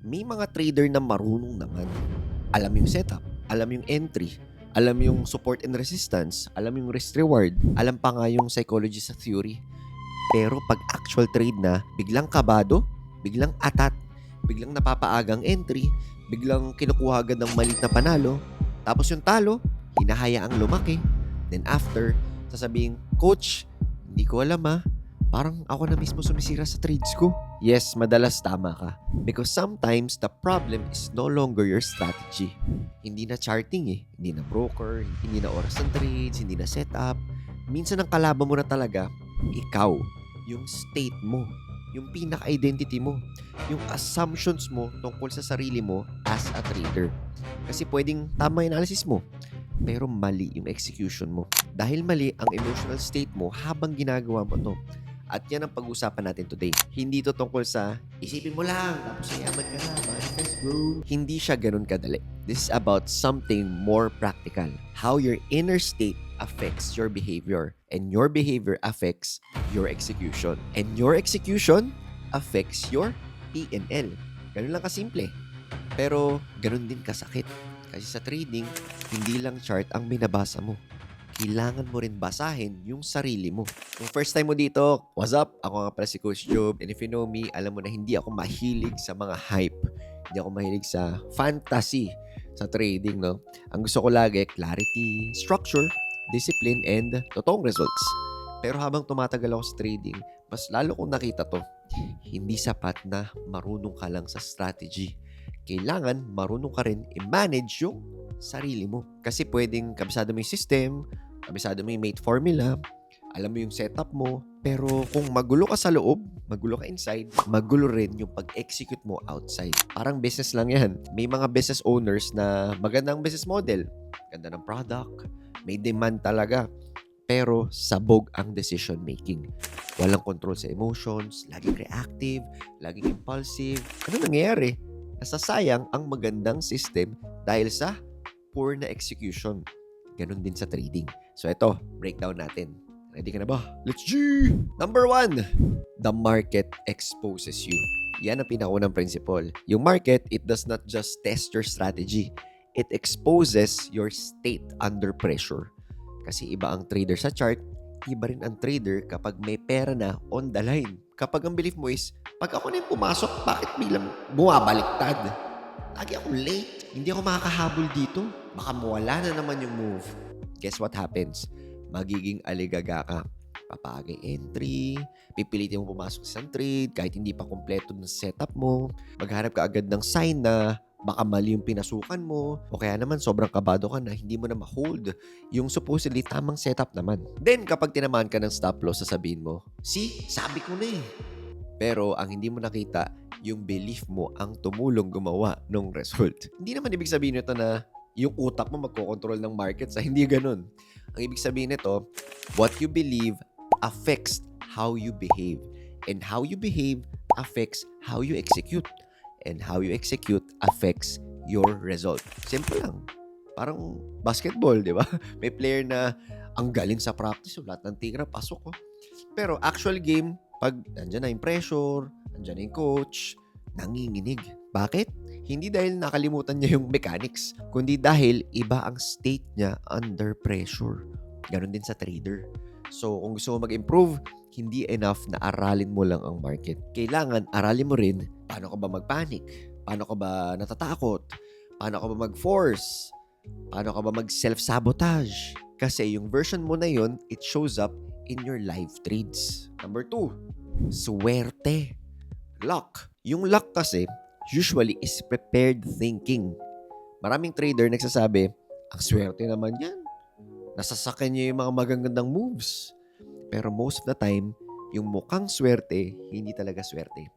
may mga trader na marunong naman. Alam yung setup, alam yung entry, alam yung support and resistance, alam yung risk reward, alam pa nga yung psychology sa theory. Pero pag actual trade na, biglang kabado, biglang atat, biglang napapaagang entry, biglang kinukuha agad ng maliit na panalo, tapos yung talo, hinahayaang lumaki. Then after, sasabihin, Coach, hindi ko alam parang ako na mismo sumisira sa trades ko. Yes, madalas tama ka. Because sometimes the problem is no longer your strategy. Hindi na charting hindi na broker, hindi na oras ng trades, hindi na setup. Minsan ang kalaban mo na talaga, ikaw, yung state mo, yung pinaka-identity mo, yung assumptions mo tungkol sa sarili mo as a trader. Kasi pwedeng tama yung analysis mo, pero mali yung execution mo. Dahil mali ang emotional state mo habang ginagawa mo to. At yan ang pag-usapan natin today. Hindi to tungkol sa isipin mo lang, tapos yaman ka na, manifest bro. Hindi siya ganun kadali. This is about something more practical. How your inner state affects your behavior. And your behavior affects your execution. And your execution affects your P&L. Ganun lang kasimple. Pero ganun din kasakit. Kasi sa trading, hindi lang chart ang binabasa mo. Kailangan mo rin basahin yung sarili mo. Kung first time mo dito, what's up? Ako nga pala si Coach Job. And if you know me, alam mo na hindi ako mahilig sa mga hype. Hindi ako mahilig sa fantasy sa trading, no? Ang gusto ko lagi, clarity, structure, discipline, and totoong results. Pero habang tumatagal ako sa trading, mas lalo kong nakita to. Hindi sapat na marunong ka lang sa strategy. Kailangan marunong ka rin i-manage yung sarili mo. Kasi pwedeng kabisado mo yung system, kabisado mo yung mate formula, alam mo yung setup mo, pero kung magulo ka sa loob, magulo ka inside, magulo rin yung pag-execute mo outside. Parang business lang yan. May mga business owners na magandang business model, ganda ng product, may demand talaga, pero sabog ang decision making. Walang control sa emotions, laging reactive, laging impulsive. Ano nangyayari? Nasasayang ang magandang system dahil sa poor na execution. Ganon din sa trading. So ito, breakdown natin. Ready ka na ba? Let's G! Number 1, the market exposes you. Yan ang pinakaunang principle. Yung market, it does not just test your strategy. It exposes your state under pressure. Kasi iba ang trader sa chart, iba rin ang trader kapag may pera na on the line. Kapag ang belief mo is, pag ako na yung pumasok, bakit bilang bumabaliktad? Lagi akong late. Hindi ako makakahabol dito. Baka mawala na naman yung move. Guess what happens? Magiging aligaga ka. Papagay entry, pipilitin mo pumasok sa isang trade kahit hindi pa kompleto ng setup mo. Maghanap ka agad ng sign na baka mali yung pinasukan mo o kaya naman sobrang kabado ka na hindi mo na ma-hold yung supposedly tamang setup naman. Then kapag tinamaan ka ng stop loss, sasabihin mo, see, sabi ko na Pero ang hindi mo nakita, yung belief mo ang tumulong gumawa ng result. Hindi naman ibig sabihin nito na yung utak mo magkocontrol ng market sa hindi ganun. Ang ibig sabihin nito, what you believe affects how you behave. And how you behave affects how you execute. And how you execute affects your result. Simple lang. Parang basketball, di ba? May player na ang galing sa practice, lahat ng tigra, pasok ko. Pero actual game, pag nandyan na yung pressure, nandyan na yung coach, nanginginig. Bakit? Hindi dahil nakalimutan niya yung mechanics, kundi dahil iba ang state niya under pressure. Ganon din sa trader. So, kung gusto mo mag-improve, hindi enough na aralin mo lang ang market. Kailangan aralin mo rin paano ka ba mag-panic, paano ka ba natatakot, paano ka ba mag-force, paano ka ba mag-self-sabotage. Kasi yung version mo na yun, it shows up in your live trades. Number 2, swerte. Luck. Yung luck kasi, usually is prepared thinking. Maraming trader nagsasabi, ang swerte naman yan. Nasasakin niya yung mga magagandang moves. Pero most of the time, yung mukhang swerte, hindi talaga swerte.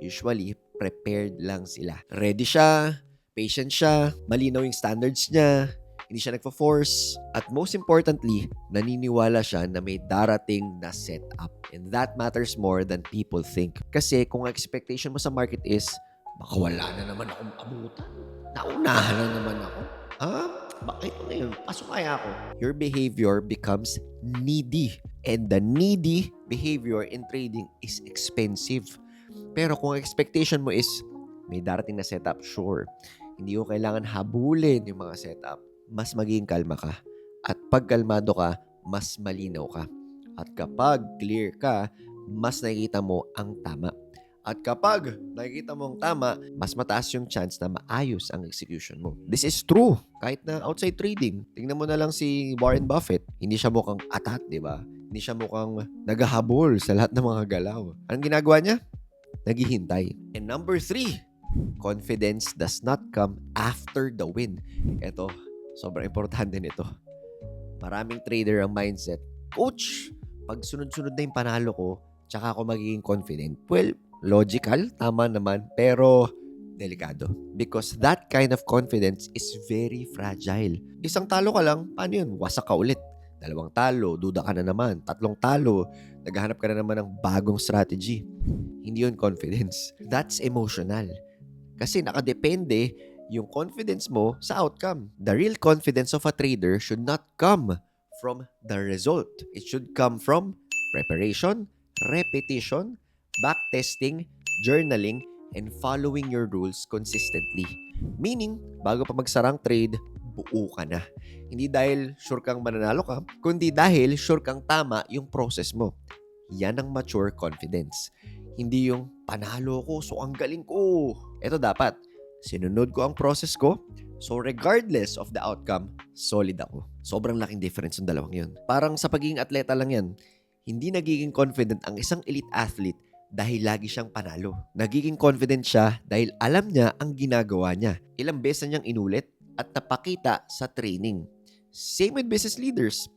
Usually, prepared lang sila. Ready siya, patient siya, malinaw yung standards niya, hindi siya nagpo-force, at most importantly, naniniwala siya na may darating na setup. And that matters more than people think. Kasi kung expectation mo sa market is, baka wala na naman akong abutan. Naunahan na naman ako. Bakit na yun? Pasok kaya ako. Your behavior becomes needy. And the needy behavior in trading is expensive. Pero kung expectation mo is, May darating na setup, sure. Hindi ko kailangan habulin yung mga setup. Mas magiging kalma ka. At pag kalmado ka, mas malinaw ka. At kapag clear ka, mas nakikita mo ang tama. At kapag nakikita mo ang tama, mas mataas yung chance na maayos ang execution mo. This is true. Kahit na outside trading, tingnan mo na lang si Warren Buffett. Hindi siya mukhang atat, di ba? Hindi siya mukhang naghahabol sa lahat ng mga galaw. Anong ginagawa niya? Naghihintay. And number 3, confidence does not come after the win. Ito, sobrang importante nito. Maraming trader ang mindset, Coach, pag sunod-sunod na yung panalo ko, tsaka ako magiging confident. Well, logical, tama naman, pero delikado. Because that kind of confidence is very fragile. Isang talo ka lang, paano yun? Wasak ka ulit. 2 talo, duda ka na naman. 3 talo, naghahanap ka na naman ng bagong strategy. Hindi yun confidence. That's emotional. Kasi nakadepende yung confidence mo sa outcome. The real confidence of a trader should not come from the result. It should come from preparation, repetition, backtesting, journaling, and following your rules consistently. Meaning, bago pa magsarang trade, buo ka na. Hindi dahil sure kang mananalo ka, kundi dahil sure kang tama yung process mo. Yan ang mature confidence. Hindi yung panalo ko, so ang galing ko. Ito dapat, sinunod ko ang process ko, so regardless of the outcome, solid ako. Sobrang laking difference ng dalawang yun. Parang sa pagiging atleta lang yan. Hindi nagiging confident ang isang elite athlete dahil lagi siyang panalo. Nagiging confident siya dahil alam niya ang ginagawa niya. Ilang beses na niyang inulit at napakita sa training. Same with business leaders.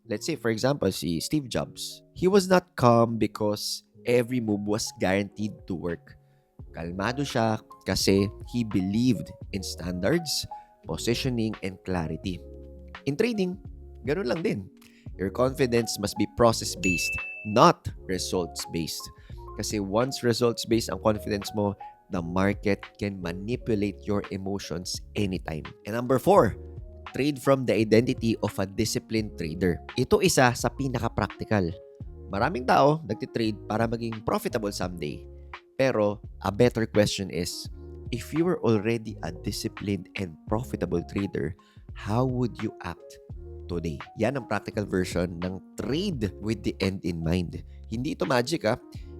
Let's say, for example, si Steve Jobs. He was not calm because every move was guaranteed to work. Kalmado siya kasi he believed in standards, positioning, and clarity. In trading, ganun lang din. Your confidence must be process-based, not results-based. Kasi once results-based ang confidence mo, the market can manipulate your emotions anytime. And number 4, trade from the identity of a disciplined trader. Ito isa sa pinaka-practical. Maraming tao nagtitrade para maging profitable someday. Pero a better question is, if you were already a disciplined and profitable trader, how would you act today? Yan ang practical version ng trade with the end in mind. Hindi ito magic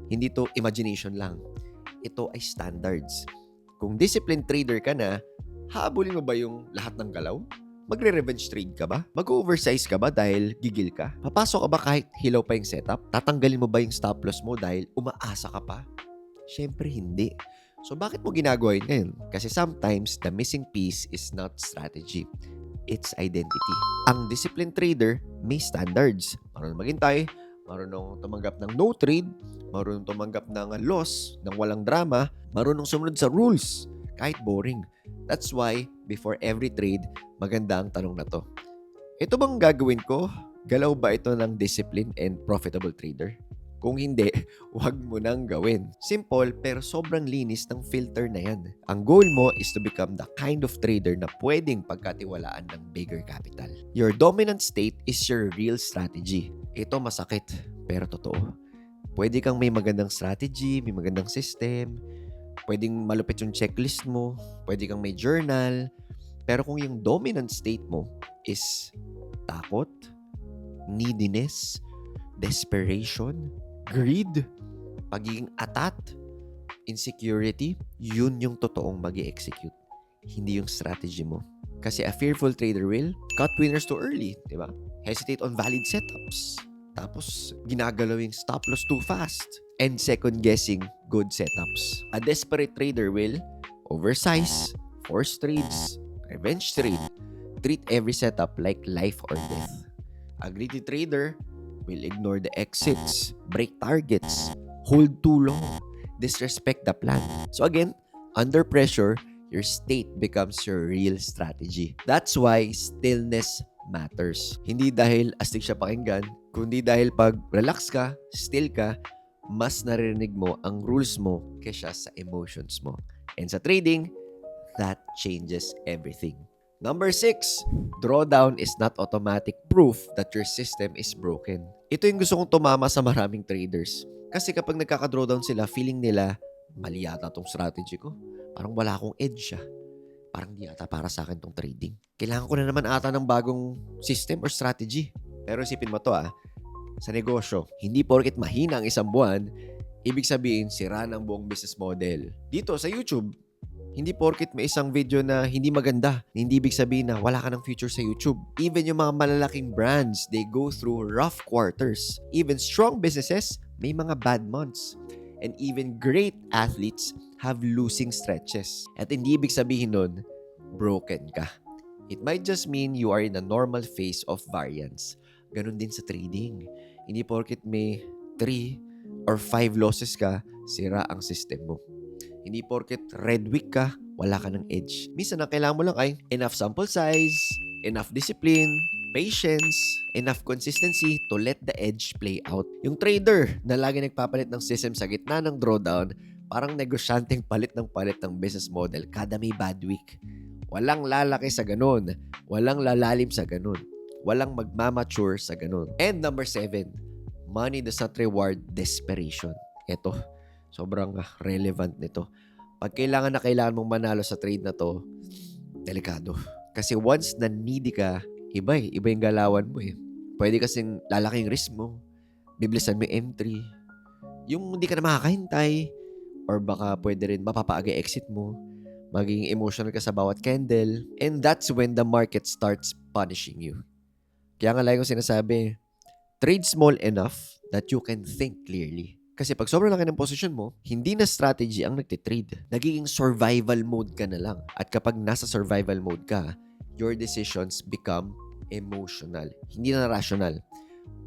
Hindi ito imagination lang. Ito ay standards. Kung disciplined trader ka na, habulin mo ba yung lahat ng galaw? Magre-revenge trade ka ba? Mag-oversize ka ba dahil gigil ka? Papasok ka ba kahit hilaw pa yung setup? Tatanggalin mo ba yung stop loss mo dahil umaasa ka pa? Siyempre hindi. So bakit mo ginagawa yun ngayon? Kasi sometimes the missing piece is not strategy. It's identity. Ang disciplined trader may standards. Marunong maghintay, marunong tumanggap ng no trade, marunong tumanggap ng loss, ng walang drama, marunong sumunod sa rules, kahit boring. That's why, before every trade, maganda ang tanong na to. Ito bang gagawin ko? Galaw ba ito ng disciplined and profitable trader? Kung hindi, huwag mo nang gawin. Simple pero sobrang linis ng filter na yan. Ang goal mo is to become the kind of trader na pwedeng pagkatiwalaan ng bigger capital. Your dominant state is your real strategy. Ito masakit, pero totoo. Pwede kang may magandang strategy, may magandang system, pwedeng malupit yung checklist mo, pwede kang may journal, pero kung yung dominant state mo is takot, neediness, desperation, greed, pagiging atat, insecurity, yun yung totoong mag-i-execute. Hindi yung strategy mo. Kasi a fearful trader will cut winners too early, di ba? Hesitate on valid setups. Tapos, ginagalaw yung stop loss too fast. And second-guessing good setups. A desperate trader will oversize, force trades, revenge trade, treat every setup like life or death. A greedy trader will ignore the exits, break targets, hold too long, disrespect the plan. So again, under pressure, your state becomes your real strategy. That's why stillness matters. Hindi dahil astig siya pakinggan, kundi dahil pag relax ka, still ka, mas naririnig mo ang rules mo kaysa sa emotions mo. And sa trading, that changes everything. Number 6, drawdown is not automatic proof that your system is broken. Ito yung gusto kong tumama sa maraming traders. Kasi kapag nagkaka-drawdown sila, feeling nila, mali yata tong strategy ko. Parang wala akong edge siya. Parang di ata para sa akin tong trading. Kailangan ko na naman ata ng bagong system or strategy. Pero isipin mo to sa negosyo, hindi porket mahina ang isang buwan, ibig sabihin sira ng buong business model. Dito sa YouTube, hindi porket may isang video na hindi maganda, hindi ibig sabihin na wala ka ng future sa YouTube. Even yung mga malalaking brands, they go through rough quarters. Even strong businesses, may mga bad months. And even great athletes have losing stretches. At hindi ibig sabihin nun, broken ka. It might just mean you are in a normal phase of variance. Ganun din sa trading. Hindi porket may 3 or 5 losses ka, sira ang system mo. Hindi porket red week ka, wala ka ng edge. Minsan ang kailangan mo lang ay enough sample size, enough discipline, patience, enough consistency to let the edge play out. Yung trader na lagi nagpapalit ng system sa gitna ng drawdown, parang negosyanteng palit ng business model kada may bad week. Walang lalaki sa ganun. Walang lalalim sa ganun. Walang magmamature sa ganun. And number 7, money does not reward desperation. Ito, sobrang relevant nito. Pag kailangan mong manalo sa trade na to, delikado. Kasi once na needy ka, iba yung galawan mo eh. Pwede kasing lalaki yung risk mo. Biblisan mo yung entry. Yung hindi ka na makakahintay. Or baka pwede rin mapapaaga exit mo. Maging emotional ka sa bawat candle. And that's when the market starts punishing you. Kaya nga lagi ko sinasabi, trade small enough that you can think clearly. Kasi pag sobrang laki ng position mo, hindi na strategy ang nagtitrade. Nagiging survival mode ka na lang. At kapag nasa survival mode ka, your decisions become emotional. Hindi na rational.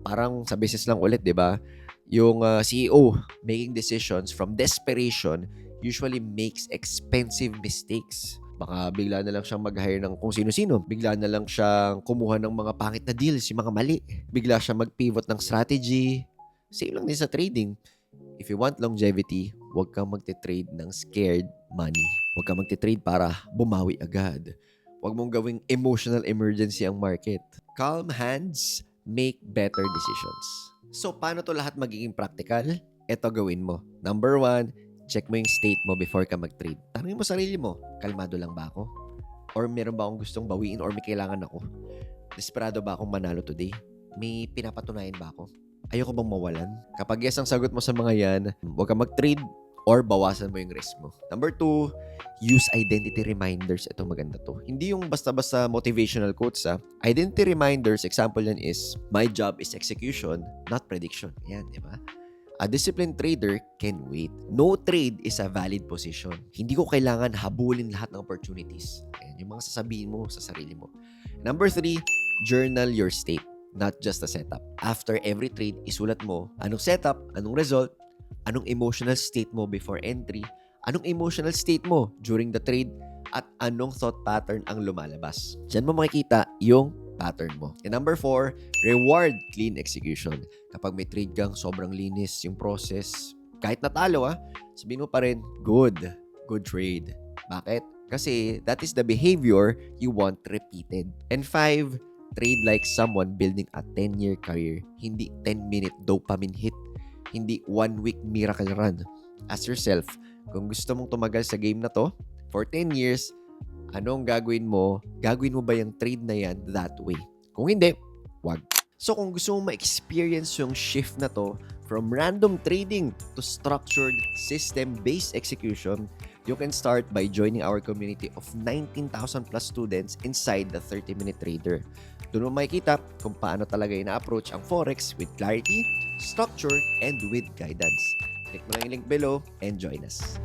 Parang sa business lang ulit, di ba? Yung CEO making decisions from desperation usually makes expensive mistakes. Baka bigla na lang siyang mag-hire ng kung sino-sino. Bigla na lang siyang kumuha ng mga pangit na deals, yung mga mali. Bigla siyang mag-pivot ng strategy. Same lang din sa trading. If you want longevity, huwag kang magte-trade ng scared money. Huwag kang magte-trade para bumawi agad. Huwag mong gawing emotional emergency ang market. Calm hands make better decisions. So, paano to lahat magiging practical? Ito gawin mo. Number 1, check mo yung state mo before ka mag-trade. Tanungin mo sarili mo, kalmado lang ba ako? Or meron ba akong gustong bawiin or may kailangan ako? Desperado ba akong manalo today? May pinapatunayan ba ako? Ayoko bang mawalan? Kapag yes ang sagot mo sa mga yan, huwag kang mag-trade or bawasan mo yung risk mo. Number 2, use identity reminders. Ito maganda to. Hindi yung basta-basta motivational quotes Identity reminders, example yan is, my job is execution, not prediction. Yan, di ba? A disciplined trader can wait. No trade is a valid position. Hindi ko kailangan habulin lahat ng opportunities. Ayan, yung mga sasabihin mo sa sarili mo. Number 3, journal your state, not just a setup. After every trade, isulat mo anong setup, anong result, anong emotional state mo before entry, anong emotional state mo during the trade, at anong thought pattern ang lumalabas. Diyan mo makikita yung pattern mo. And number 4, reward clean execution. Kapag may trade kang sobrang linis yung process, kahit natalo sabihin mo pa rin, good trade. Bakit? Kasi that is the behavior you want repeated. And 5, trade like someone building a 10-year career. Hindi 10-minute dopamine hit. Hindi 1-week miracle run. Ask yourself, kung gusto mong tumagal sa game na to for 10 years, anong gagawin mo? Gagawin mo ba yung trade na yan that way? Kung hindi, wag. So kung gusto mong ma-experience yung shift na to from random trading to structured system-based execution, you can start by joining our community of 19,000 plus students inside the 30-Minute Trader. Doon mo makikita kung paano talaga ina-approach ang Forex with clarity, structure, and with guidance. Click mo lang yung link below and join us.